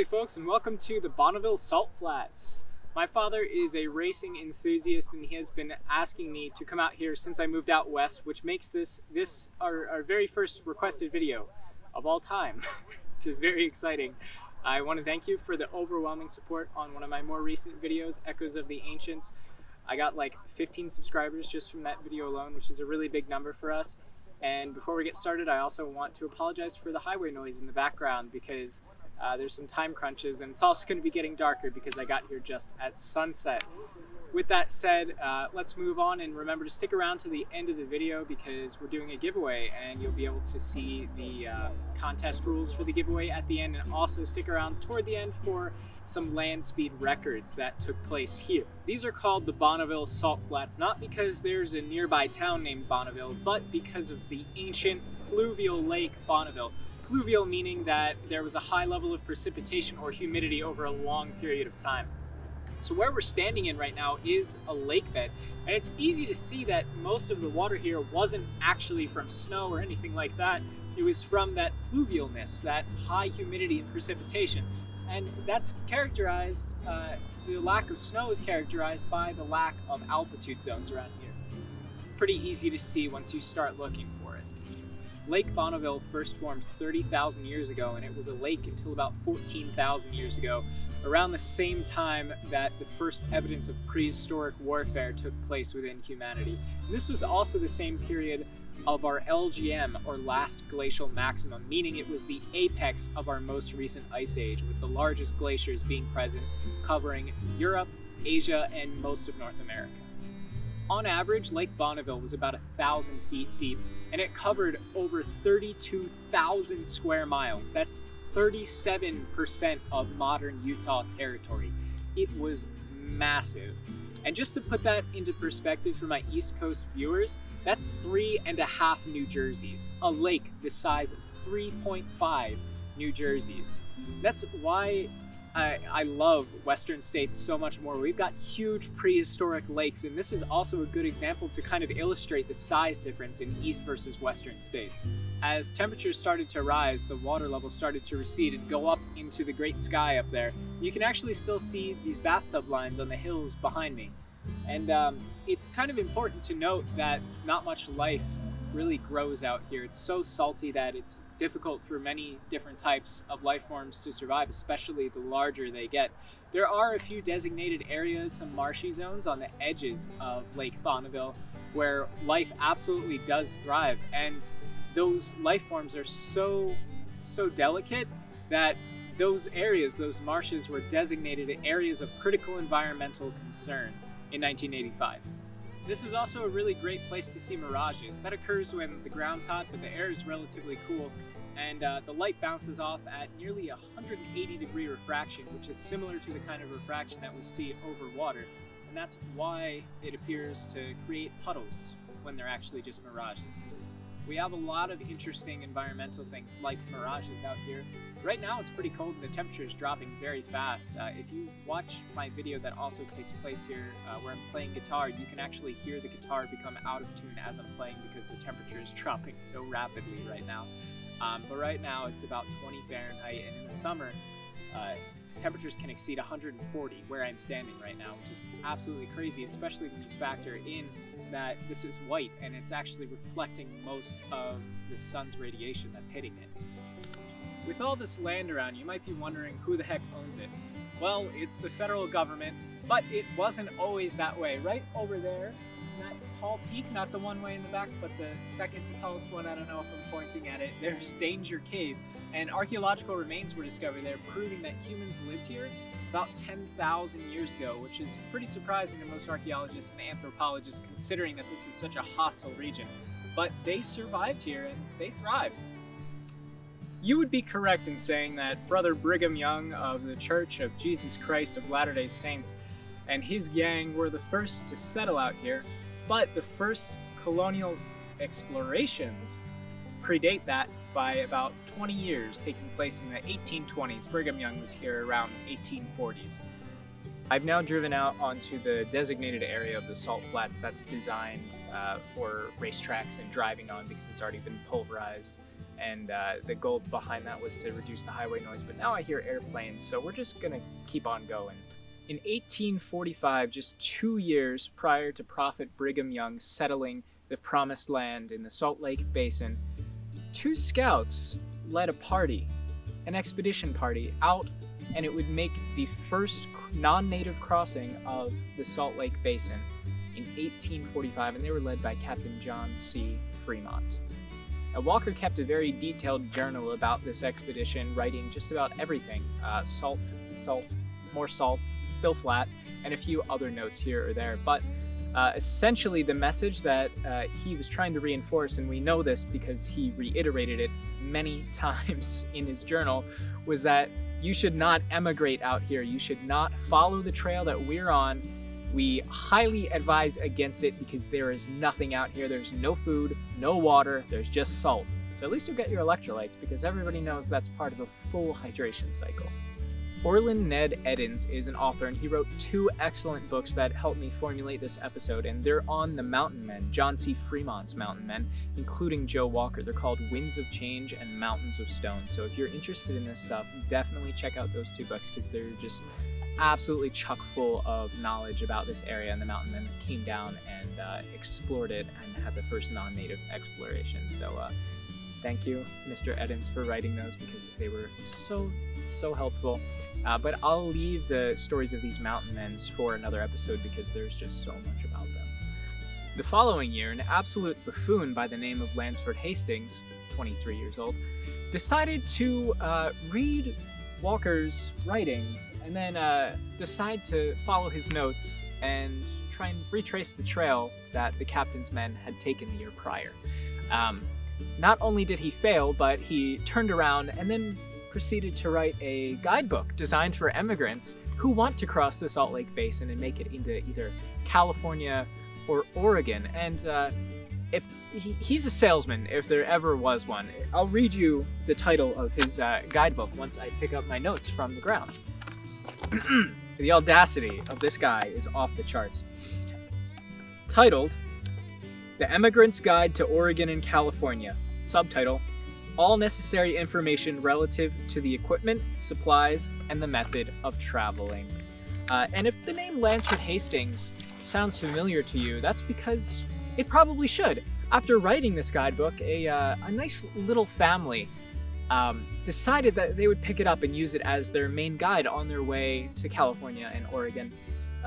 Howdy folks, and welcome to the Bonneville Salt Flats. My father is a racing enthusiast and he has been asking me to come out here since I moved out west, which makes this our very first requested video of all time, which is very exciting. I want to thank you for the overwhelming support on one of my more recent videos, Echoes of the Ancients. I got like 15 subscribers just from that video alone, which is a really big number for us. And before we get started, I also want to apologize for the highway noise in the background because there's some time crunches, and it's also going to be getting darker because I got here just at sunset. With that said, let's move on, and remember to stick around to the end of the video because we're doing a giveaway and you'll be able to see the contest rules for the giveaway at the end, and also stick around toward the end for some land speed records that took place here. These are called the Bonneville Salt Flats, not because there's a nearby town named Bonneville, but because of the ancient pluvial lake Bonneville. Pluvial meaning that there was a high level of precipitation or humidity over a long period of time. So where we're standing in right now is a lake bed, and it's easy to see that most of the water here wasn't actually from snow or anything like that. It was from that pluvialness, that high humidity and precipitation. And that's characterized, the lack of snow is characterized by the lack of altitude zones around here. Pretty easy to see once you start looking for it. Lake Bonneville first formed 30,000 years ago, and it was a lake until about 14,000 years ago, around the same time that the first evidence of prehistoric warfare took place within humanity. And this was also the same period of our LGM, or last glacial maximum, meaning it was the apex of our most recent ice age, with the largest glaciers being present, covering Europe, Asia, and most of North America. On average, Lake Bonneville was about 1,000 feet deep, and it covered over 32,000 square miles. That's 37% of modern Utah territory. It was massive. And just to put that into perspective for my East Coast viewers, that's 3.5 New Jerseys, a lake the size of 3.5 New Jerseys. That's why I love Western states so much more. We've got huge prehistoric lakes, and this is also a good example to kind of illustrate the size difference in East versus Western states. As temperatures started to rise, the water level started to recede and go up into the great sky up there. You can actually still see these bathtub lines on the hills behind me. And it's kind of important to note that not much life really grows out here. It's so salty that it's difficult for many different types of life forms to survive, especially the larger they get. There are a few designated areas, some marshy zones on the edges of Lake Bonneville, where life absolutely does thrive, and those life forms are so delicate that those areas, those marshes, were designated areas of critical environmental concern in 1985. This is also a really great place to see mirages. That occurs when the ground's hot but the air is relatively cool, and the light bounces off at nearly 180-degree refraction, which is similar to the kind of refraction that we see over water, and that's why it appears to create puddles when they're actually just mirages. We have a lot of interesting environmental things like mirages out here. Right now it's pretty cold and the temperature is dropping very fast. If you watch my video that also takes place here where I'm playing guitar, you can actually hear the guitar become out of tune as I'm playing because the temperature is dropping so rapidly right now. But right now it's about 20 Fahrenheit, and in the summer temperatures can exceed 140 where I'm standing right now, which is absolutely crazy, especially when you factor in that this is white and it's actually reflecting most of the sun's radiation that's hitting it. With all this land around, you might be wondering who the heck owns it. Well, it's the federal government, but it wasn't always that way. Right over there, that tall peak, not the one way in the back, but the second to tallest one, I don't know if I'm pointing at it, there's Danger Cave, and archaeological remains were discovered there proving that humans lived here about 10,000 years ago, which is pretty surprising to most archaeologists and anthropologists considering that this is such a hostile region. But they survived here and they thrived. You would be correct in saying that Brother Brigham Young of the Church of Jesus Christ of Latter-day Saints and his gang were the first to settle out here, but the first colonial explorations predate that by about 20 years, taking place in the 1820s. Brigham Young was here around 1840s. I've now driven out onto the designated area of the Salt Flats that's designed for racetracks and driving on because it's already been pulverized and the goal behind that was to reduce the highway noise. But now I hear airplanes, so we're just gonna keep on going. In 1845, just 2 years prior to Prophet Brigham Young settling the Promised Land in the Salt Lake Basin, 2 scouts led a party, an expedition party, out, and it would make the first non-native crossing of the Salt Lake Basin in 1845, and they were led by Captain John C. Fremont. Now, Walker kept a very detailed journal about this expedition, writing just about everything. Salt, more salt, still flat, and a few other notes here or there. But essentially the message that he was trying to reinforce, and we know this because he reiterated it many times in his journal, was that you should not emigrate out here. You should not follow the trail that we're on. We highly advise against it because there is nothing out here. There's no food, no water, there's just salt. So at least you'll get your electrolytes, because everybody knows that's part of a full hydration cycle. Orland Ned Eddins is an author, and he wrote 2 excellent books that helped me formulate this episode, and they're on the Mountain Men, John C. Fremont's Mountain Men, including Joe Walker. They're called Winds of Change and Mountains of Stone. So if you're interested in this stuff, definitely check out those 2 books, because they're just absolutely chock full of knowledge about this area and the mountain men that came down and explored it and had the first non-native exploration. So thank you, Mr. Eddins, for writing those, because they were so helpful. But I'll leave the stories of these mountain men for another episode, because there's just so much about them. The following year, an absolute buffoon by the name of Lansford Hastings, 23 years old, decided to read Walker's writings and then decide to follow his notes and try and retrace the trail that the captain's men had taken the year prior. Not only did he fail, but he turned around and then proceeded to write a guidebook designed for immigrants who want to cross the Salt Lake Basin and make it into either California or Oregon. And if he's a salesman, if there ever was one. I'll read you the title of his guidebook once I pick up my notes from the ground. The audacity of this guy is off the charts. Titled, The Emigrant's Guide to Oregon and California. Subtitle, All Necessary Information Relative to the Equipment, Supplies, and the Method of Traveling. And if the name Lansford Hastings sounds familiar to you, that's because it probably should. After writing this guidebook, a nice little family decided that they would pick it up and use it as their main guide on their way to California and Oregon.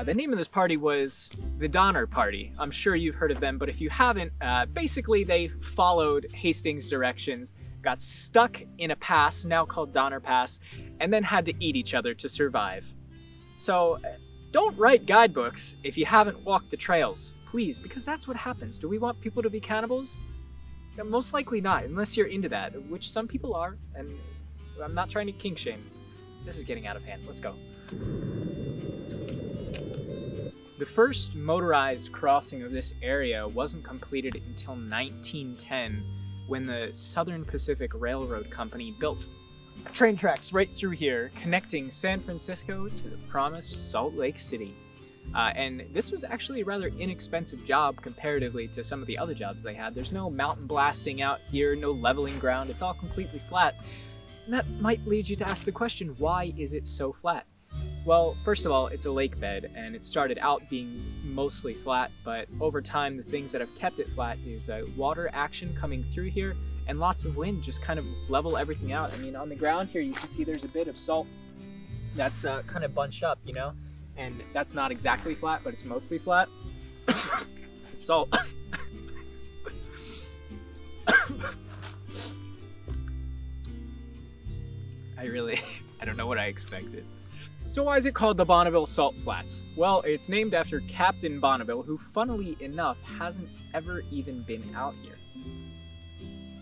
The name of this party was the Donner Party. I'm sure you've heard of them, but if you haven't, basically they followed Hastings' directions, got stuck in a pass, now called Donner Pass, and then had to eat each other to survive. So don't write guidebooks if you haven't walked the trails, please, because that's what happens. Do we want people to be cannibals? Yeah, most likely not, unless you're into that, which some people are, and I'm not trying to kink shame. This is getting out of hand. Let's go. The first motorized crossing of this area wasn't completed until 1910, when the Southern Pacific Railroad Company built train tracks right through here, connecting San Francisco to the promised Salt Lake City. And this was actually a rather inexpensive job comparatively to some of the other jobs they had. There's no mountain blasting out here, no leveling ground, it's all completely flat. And that might lead you to ask the question, why is it so flat? Well, first of all, it's a lake bed, and it started out being mostly flat, but over time, the things that have kept it flat is water action coming through here, and lots of wind just kind of level everything out. I mean, on the ground here, you can see there's a bit of salt that's kind of bunched up, you know? And that's not exactly flat, but it's mostly flat. It's salt. I don't know what I expected. So why is it called the Bonneville Salt Flats? Well, it's named after Captain Bonneville, who funnily enough hasn't ever even been out here.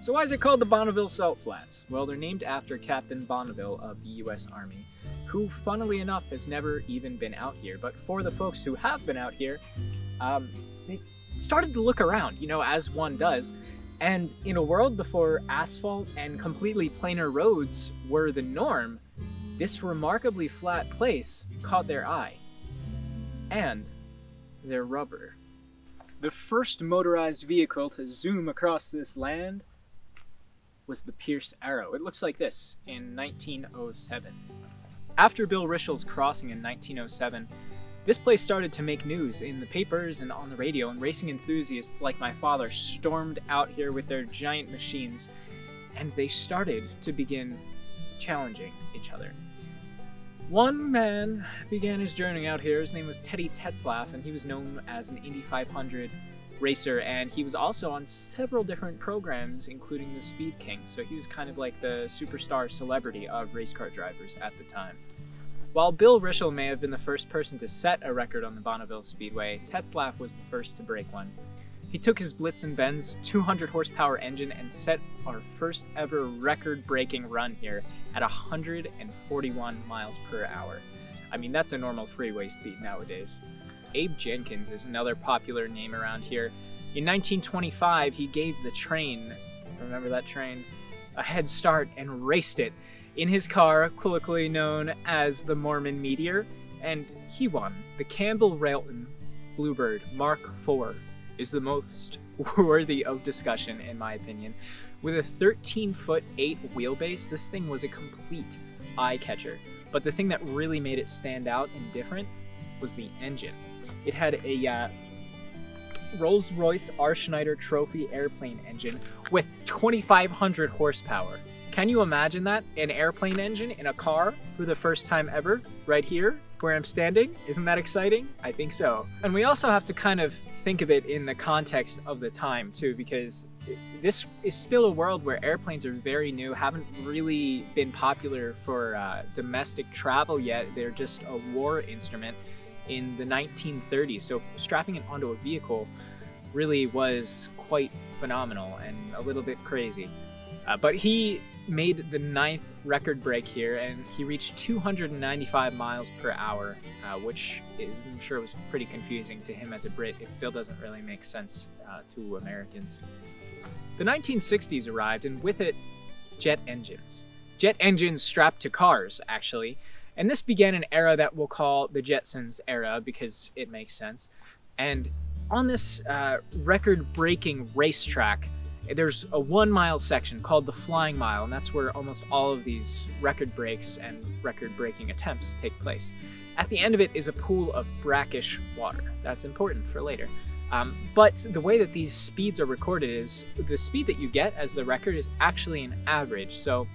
So why is it called the Bonneville Salt Flats? Well, they're named after Captain Bonneville of the U.S. Army, who funnily enough has never even been out here. But for the folks who have been out here, they started to look around, you know, as one does. And in a world before asphalt and completely planar roads were the norm, this remarkably flat place caught their eye. And their rubber. The first motorized vehicle to zoom across this land was the Pierce Arrow. It looks like this in 1907. After Bill Rishall's crossing in 1907, this place started to make news in the papers and on the radio, and racing enthusiasts like my father stormed out here with their giant machines, and they started to begin challenging each other. One man began his journey out here. His name was Teddy Tetzlaff, and he was known as an Indy 500 racer, and he was also on several different programs, including the Speed King, so he was kind of like the superstar celebrity of race car drivers at the time. While Bill Rishall may have been the first person to set a record on the Bonneville Speedway, Tetzlaff was the first to break one. He took his Blitz & Benz 200 horsepower engine and set our first ever record-breaking run here at 141 miles per hour. I mean, that's a normal freeway speed nowadays. Abe Jenkins is another popular name around here. In 1925, he gave the train, remember that train, a head start and raced it in his car, colloquially known as the Mormon Meteor, and he won. The Campbell-Railton Bluebird Mark IV is the most worthy of discussion, in my opinion. With a 13'8" wheelbase, this thing was a complete eye-catcher. But the thing that really made it stand out and different was the engine. It had a Rolls-Royce R. Schneider Trophy airplane engine with 2,500 horsepower. Can you imagine that? An airplane engine in a car for the first time ever, right here, where I'm standing? Isn't that exciting? I think so. And we also have to kind of think of it in the context of the time, too, because this is still a world where airplanes are very new, haven't really been popular for domestic travel yet. They're just a war instrument in the 1930s, so strapping it onto a vehicle really was quite phenomenal and a little bit crazy. But he made the 9th record break here, and he reached 295 miles per hour, which I'm sure was pretty confusing to him as a Brit. It still doesn't really make sense to Americans. The 1960s arrived, and with it, jet engines. Jet engines strapped to cars, actually. And this began an era that we'll call the Jetsons Era, because it makes sense. And on this record-breaking racetrack, there's a 1-mile section called the Flying Mile, and that's where almost all of these record breaks and record-breaking attempts take place. At the end of it is a pool of brackish water. That's important for later. But the way that these speeds are recorded is the speed that you get as the record is actually an average. So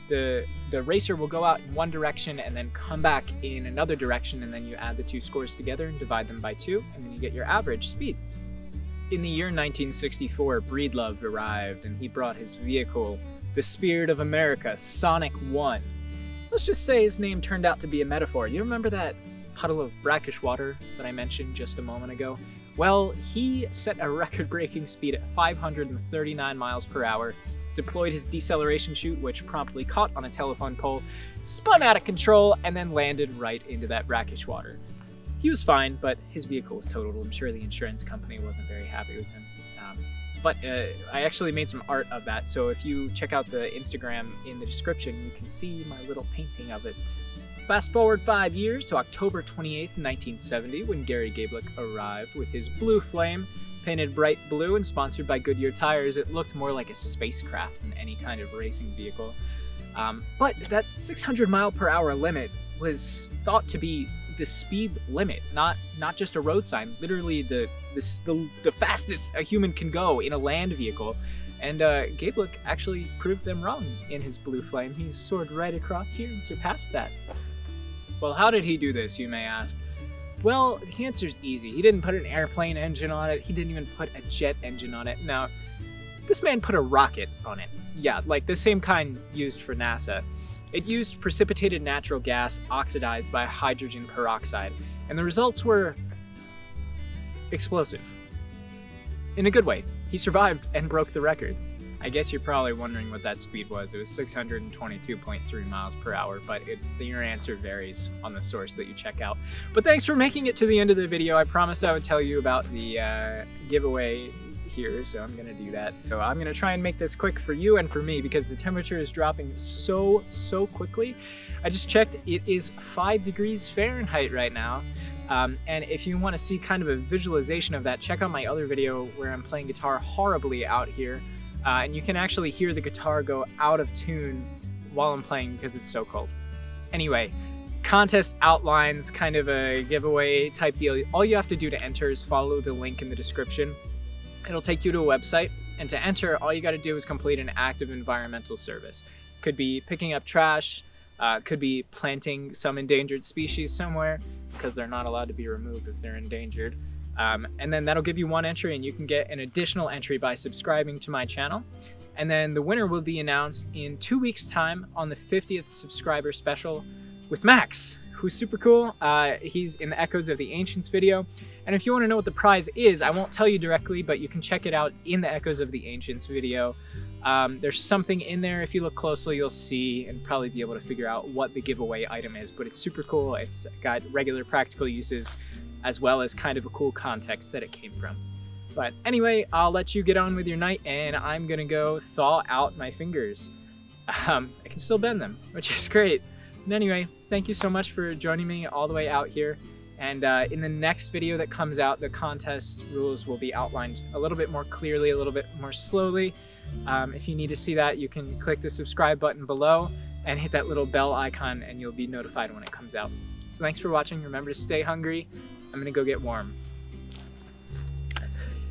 the racer will go out in one direction and then come back in another direction, and then you add the two scores together and divide them by 2, and then you get your average speed. In the year 1964, Breedlove arrived, and he brought his vehicle, the Spirit of America, Sonic 1. Let's just say his name turned out to be a metaphor. You remember that puddle of brackish water that I mentioned just a moment ago? Well, he set a record-breaking speed at 539 miles per hour, deployed his deceleration chute, which promptly caught on a telephone pole, spun out of control, and then landed right into that brackish water. He was fine, but his vehicle was totaled. I'm sure the insurance company wasn't very happy with him. But I actually made some art of that, so if you check out the Instagram in the description, you can see my little painting of it. Fast forward 5 years to October 28th, 1970, when Gary Gablick arrived with his Blue Flame, painted bright blue and sponsored by Goodyear tires. It looked more like a spacecraft than any kind of racing vehicle. But that 600 mile per hour limit was thought to be the speed limit, not just a road sign, literally the fastest a human can go in a land vehicle. And Gablick actually proved them wrong in his Blue Flame. He soared right across here and surpassed that. Well, how did he do this, you may ask? Well, the answer's easy. He didn't put an airplane engine on it. He didn't even put a jet engine on it. No, this man put a rocket on it. Yeah, like the same kind used for NASA. It used precipitated natural gas oxidized by hydrogen peroxide, and the results were explosive. In a good way. He survived and broke the record. I guess you're probably wondering what that speed was. It was 622.3 miles per hour, but your answer varies on the source that you check out. But thanks for making it to the end of the video. I promised I would tell you about the giveaway here, so I'm gonna do that. So I'm gonna try and make this quick for you and for me because the temperature is dropping so quickly. I just checked, it is 5 degrees Fahrenheit right now. And if you want to see kind of a visualization of that, check out my other video where I'm playing guitar horribly out here. and you can actually hear the guitar go out of tune while I'm playing because it's so cold. Anyway, contest outlines, kind of a giveaway type deal. All you have to do to enter is follow the link in the description. It'll take you to a website, and to enter, all you got to do is complete an active environmental service. Could be picking up trash, could be planting some endangered species somewhere, because they're not allowed to be removed if they're endangered. And then that'll give you one entry, and you can get an additional entry by subscribing to my channel. And then the winner will be announced in 2 weeks' time on the 50th subscriber special with Max, who's super cool. He's in the Echoes of the Ancients video. And if you want to know what the prize is, I won't tell you directly, but you can check it out in the Echoes of the Ancients video. There's something in there. If you look closely, you'll see and probably be able to figure out what the giveaway item is. But it's super cool. It's got regular practical uses as well as kind of a cool context that it came from. But anyway, I'll let you get on with your night, and I'm gonna go thaw out my fingers. I can still bend them, which is great. And anyway, thank you so much for joining me all the way out here. And in the next video that comes out, the contest rules will be outlined a little bit more clearly, a little bit more slowly. If you need to see that, you can click the subscribe button below and hit that little bell icon, and you'll be notified when it comes out. So thanks for watching. Remember to stay hungry. I'm gonna go get warm.